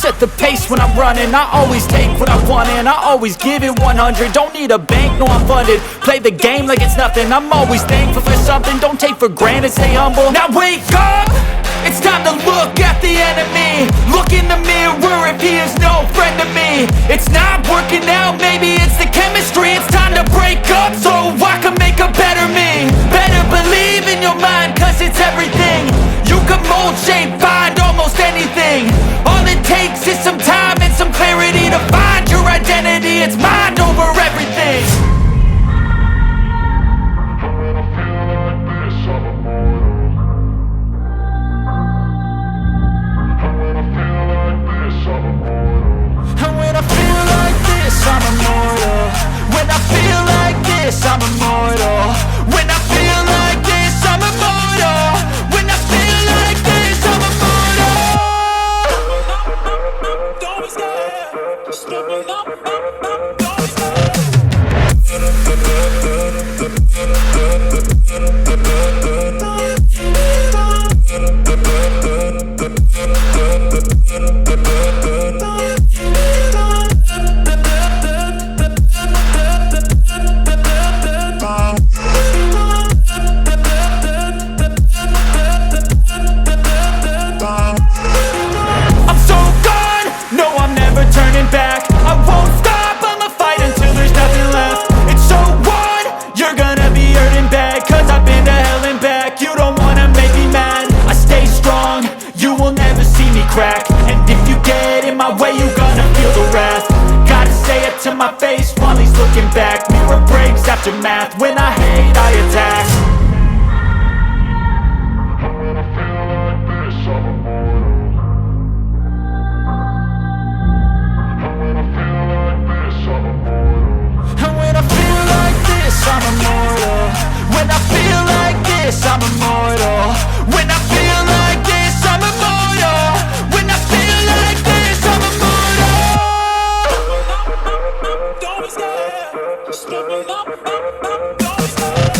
set the pace when I'm running. I always take what I want and I always give it 100. Don't need a bank, no I'm funded. Play the game like it's nothing. I'm always thankful for something. Don't take for granted, stay humble. Now wake up, it's time to look at the enemy. Look in the mirror if he is no friend to me. It's not working out, maybe it's the chemistry. It's time to break up so I can make a better me. Better believe in your mind, cause it's everything. You can mold, shape, find almost anything. All it takes is some time and some clarity to find your identity. It's mind over everything. And when I feel like this, I'm immortal. When I feel like this, I'm immortal. When I feel like this, I'm immortal. When I feel like this, I'm immortal. Don't be scared, just give me up. Don't be scared. Turning back, I won't stop, I'ma fight until there's nothing left. It's so on, you're gonna be hurting bad, cause I've been to hell and back. You don't wanna make me mad, I stay strong, you will never see me crack. And if you get in my way, you're gonna feel the wrath. Gotta say it to my face while he's looking back. Mirror breaks after math, when I hate I attack. I'm immortal. When I feel like this, I'm immortal. When I feel like this, I'm immortal. When I feel like this, I'm immortal. Don't be scared, just give me up. Don't be scared.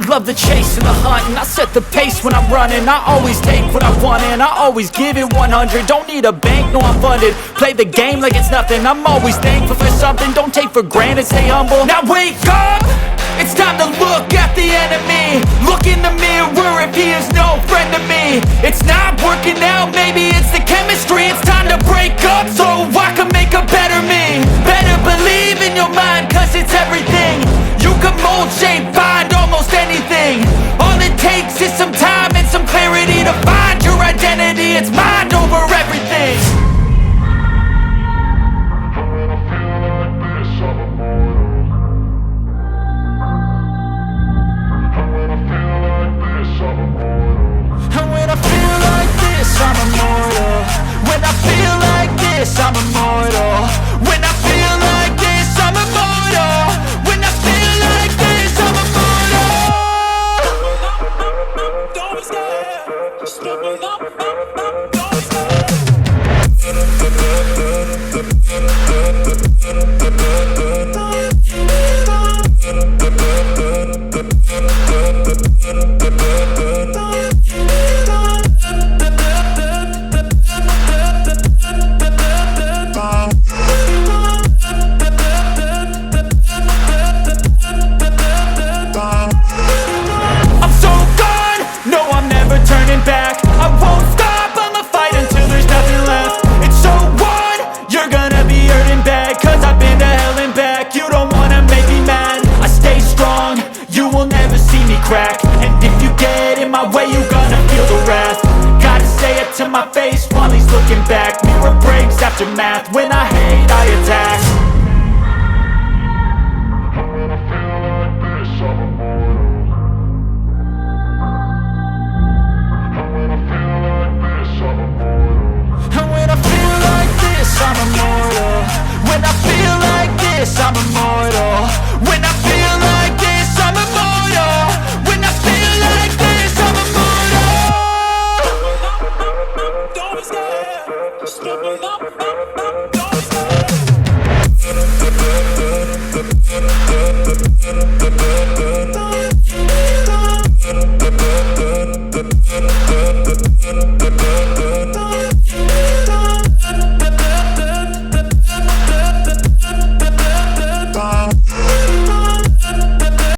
Love the chase and the hunt, and I set the pace when I'm running. I always take what I want and I always give it 100. Don't need a bank, no I'm funded. Play the game like it's nothing. I'm always thankful for something. Don't take for granted, stay humble. Now wake up, it's time to look at the enemy. Look in the mirror if he is no friend to me. It's not working out, maybe it's the chemistry. It's time to break up so I can make a better me. Better believe in your mind, cause it's everything. You can mold, shape, find almost anything. All it takes is some time and some clarity to find your identity. It's mind over everything. And when I feel like this, I'm immortal. When I feel like this, I'm immortal. When I feel like this, I'm immortal. When I feel like this, I'm immortal. Don't be scared, just give me up. Don't be scared. Turning back, I won't stop, I'ma fight until there's nothing left. It's so on, you're gonna be hurting bad, cause I've been to hell and back. You don't wanna make me mad, I stay strong, you will never see me crack. And if you get in my way, you're gonna feel the wrath. Gotta say it to my face while he's looking back. Mirror breaks after math, when I hate I attack.